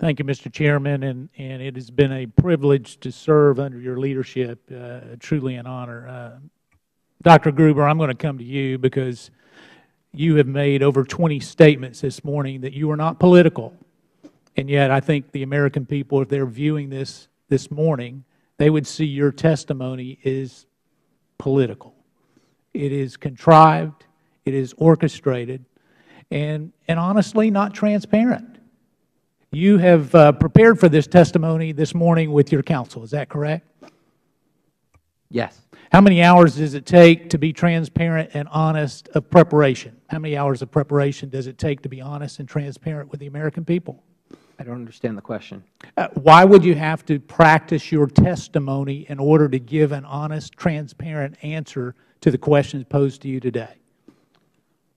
Thank you, Mr. Chairman, and it has been a privilege to serve under your leadership, truly an honor. Dr. Gruber, I'm going to come to you because you have made over 20 statements this morning that you are not political, and yet I think the American people, if they're viewing this morning, they would see your testimony is political. It is contrived, it is orchestrated, and honestly not transparent. You have prepared for this testimony this morning with your counsel, is that correct? Yes. How many hours does it take to be transparent and honest of preparation? How many hours of preparation does it take to be honest and transparent with the American people? I don't understand the question. Why would you have to practice your testimony in order to give an honest, transparent answer to the questions posed to you today?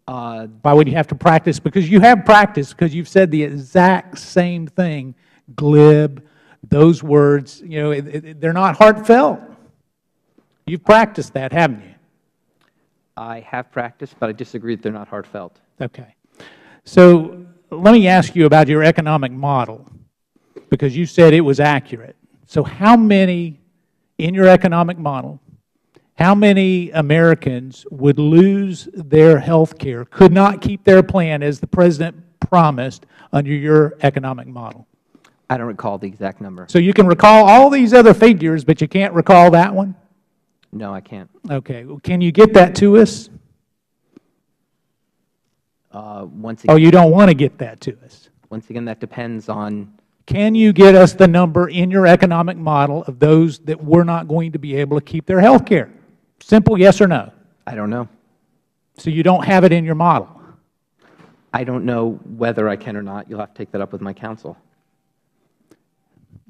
Why would you have to practice? Because you have practiced, because you've said the exact same thing, glib, those words, you know, they're not heartfelt. You've practiced that, haven't you? I have practiced, but I disagree that they're not heartfelt. Okay. So let me ask you about your economic model, because you said it was accurate. So how many, in your economic model, how many Americans would lose their health care, could not keep their plan as the President promised under your economic model? I don't recall the exact number. So you can recall all these other figures, but you can't recall that one? No, I can't. Okay. Well, can you get that to us? Once again, oh, you don't want to get that to us? Once again, that depends on... Can you get us the number in your economic model of those that were not going to be able to keep their health care? Simple yes or no? I don't know. So you don't have it in your model? I don't know whether I can or not. You'll have to take that up with my counsel.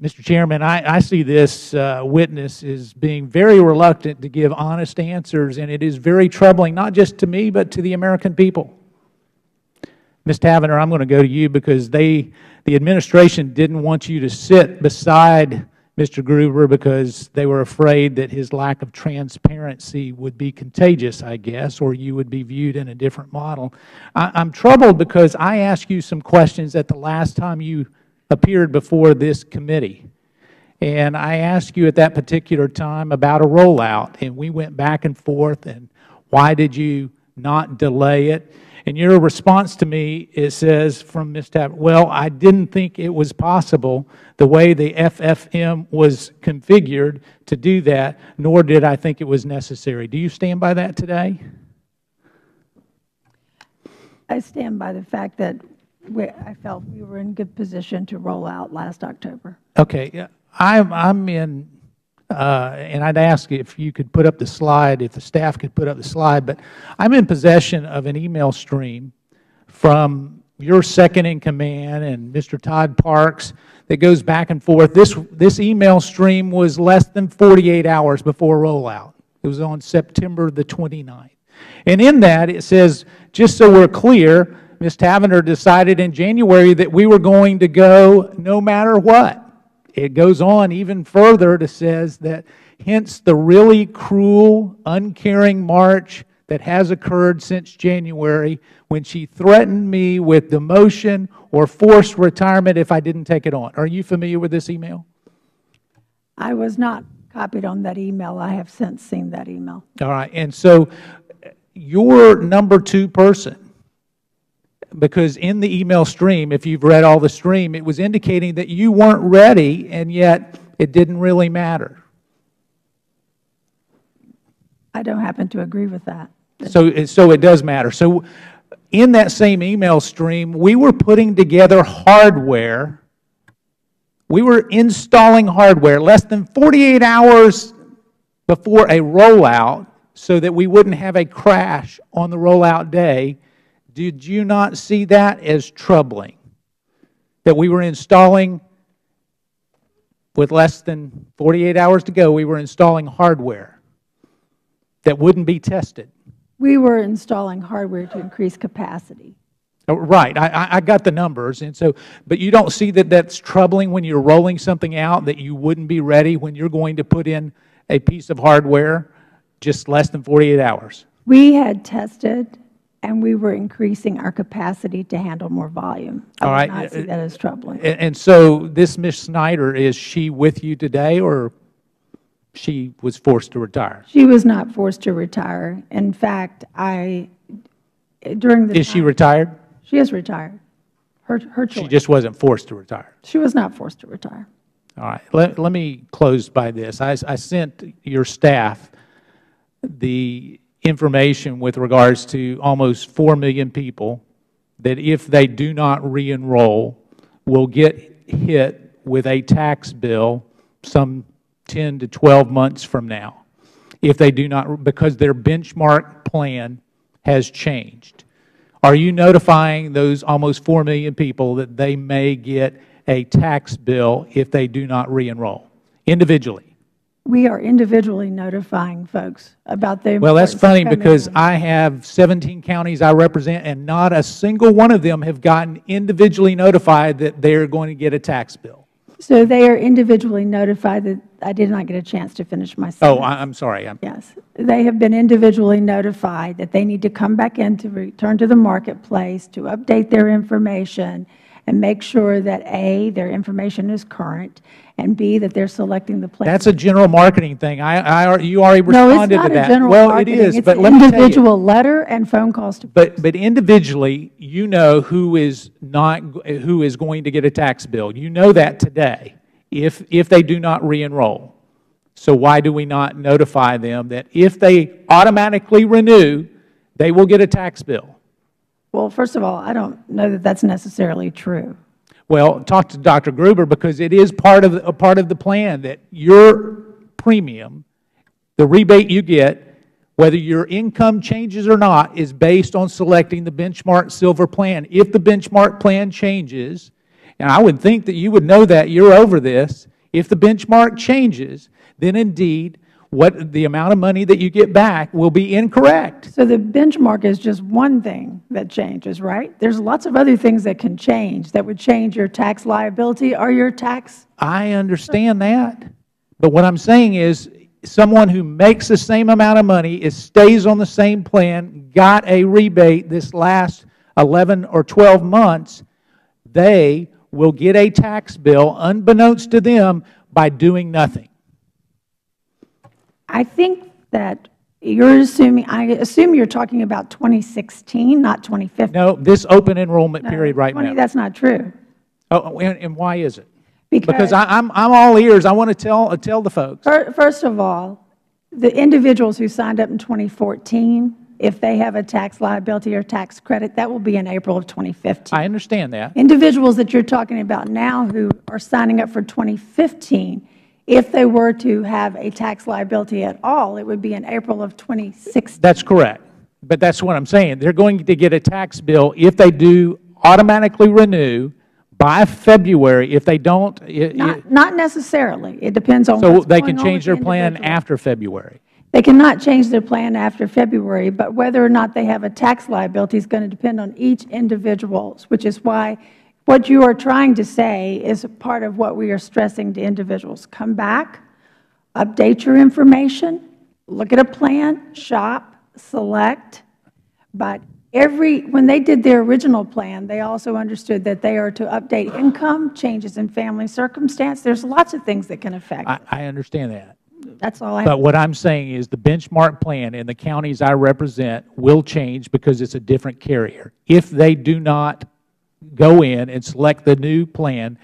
Mr. Chairman, I see this witness as being very reluctant to give honest answers, and it is very troubling, not just to me, but to the American people. Ms. Tavenner, I'm going to go to you because the administration didn't want you to sit beside Mr. Gruber because they were afraid that his lack of transparency would be contagious, I guess, or you would be viewed in a different model. I'm troubled because I asked you some questions at the last time you appeared before this committee. And I asked you at that particular time about a rollout, and we went back and forth, and why did you not delay it? And your response to me, it says from Ms. Tavenner, well, I didn't think it was possible the way the FFM was configured to do that, nor did I think it was necessary. Do you stand by that today? I stand by the fact that I felt we were in good position to roll out last October. Okay. I'm in, and I'd ask if you could put up the slide, if the staff could put up the slide, but I'm in possession of an email stream from your second in command and Mr. Todd Parks that goes back and forth. This email stream was less than 48 hours before rollout. It was on September the 29th. And in that it says, just so we're clear, Ms. Tavenner decided in January that we were going to go no matter what. It goes on even further to says that hence the really cruel, uncaring march that has occurred since January when she threatened me with demotion or forced retirement if I didn't take it on. Are you familiar with this email? I was not copied on that email. I have since seen that email. All right. And so your number 2 person, because in the email stream, if you've read all the stream, it was indicating that you weren't ready, and yet it didn't really matter. I don't happen to agree with that. So it does matter. So in that same email stream, we were putting together hardware. We were installing hardware less than 48 hours before a rollout so that we wouldn't have a crash on the rollout day. Did you not see that as troubling? That we were installing, with less than 48 hours to go, we were installing hardware that wouldn't be tested. We were installing hardware to increase capacity. Right. I got the numbers. And so, but you don't see that that's troubling when you're rolling something out that you wouldn't be ready when you're going to put in a piece of hardware just less than 48 hours? We had tested and we were increasing our capacity to handle more volume. All I right. would not see that as troubling. And so this Ms. Snyder, is she with you today, or she was forced to retire? She was not forced to retire. In fact, during the Is she retired? She is retired. Her choice. She just wasn't forced to retire. She was not forced to retire. All right. Let me close by this. I sent your staff the information with regards to almost 4 million people that, if they do not re-enroll, will get hit with a tax bill some 10 to 12 months from now, if they do not, because their benchmark plan has changed. Are you notifying those almost 4 million people that they may get a tax bill if they do not re-enroll individually? We are individually notifying folks about the Well, that's importance of funny, coming because in. I have 17 counties I represent, and not a single one of them have gotten individually notified that they're going to get a tax bill. So they are individually notified that I did not get a chance to finish my sentence. Oh, I'm sorry. Yes. They have been individually notified that they need to come back in to return to the marketplace to update their information and make sure that, A, their information is current, and B, that they're selecting the plan. That's a general marketing thing. You already No, it's responded not to that. a general Well, marketing. it is, It's but an let me tell you. individual letter and phone calls to. But individually, you know who is going to get a tax bill. You know that today, if they do not re-enroll. So why do we not notify them that if they automatically renew, they will get a tax bill? Well, first of all, I don't know that that's necessarily true. Well, talk to Dr. Gruber, because it is part of the plan that your premium, the rebate you get, whether your income changes or not, is based on selecting the benchmark silver plan. If the benchmark plan changes, and I would think that you would know that, you're over this, if the benchmark changes, then indeed the amount of money that you get back will be incorrect. So the benchmark is just one thing that changes, right? There's lots of other things that can change, that would change your tax liability or your tax. I understand that. But what I'm saying is, someone who makes the same amount of money, stays on the same plan, got a rebate this last 11 or 12 months, they will get a tax bill unbeknownst to them by doing nothing. I think that you're assuming, I assume you're talking about 2016, not 2015. No, this open enrollment period right now. That's not true. Oh, and why is it? Because I'm all ears. I want to tell the folks. First of all, the individuals who signed up in 2014, if they have a tax liability or tax credit, that will be in April of 2015. I understand that. Individuals that you're talking about now who are signing up for 2015, if they were to have a tax liability at all, it would be in April of 2016. That's correct. But that's what I'm saying. They're going to get a tax bill if they do automatically renew by February. If they don't, Not necessarily. It depends on so what's they going can on change with their the plan individual. after February. They cannot change their plan after February, but whether or not they have a tax liability is going to depend on each individual, which is why what you are trying to say is part of what we are stressing to individuals. Come back, update your information, look at a plan, shop, select. But when they did their original plan, they also understood that they are to update income, changes in family circumstance. There's lots of things that can affect it. I understand that. That's all I have. But what I'm saying is the benchmark plan in the counties I represent will change because it's a different carrier. If they do not go in and select the new plan,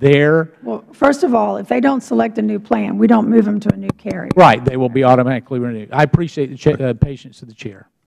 Well, first of all, if they don't select a new plan, we don't move them to a new carrier. Right, they will be automatically renewed. I appreciate the patience of the Chair.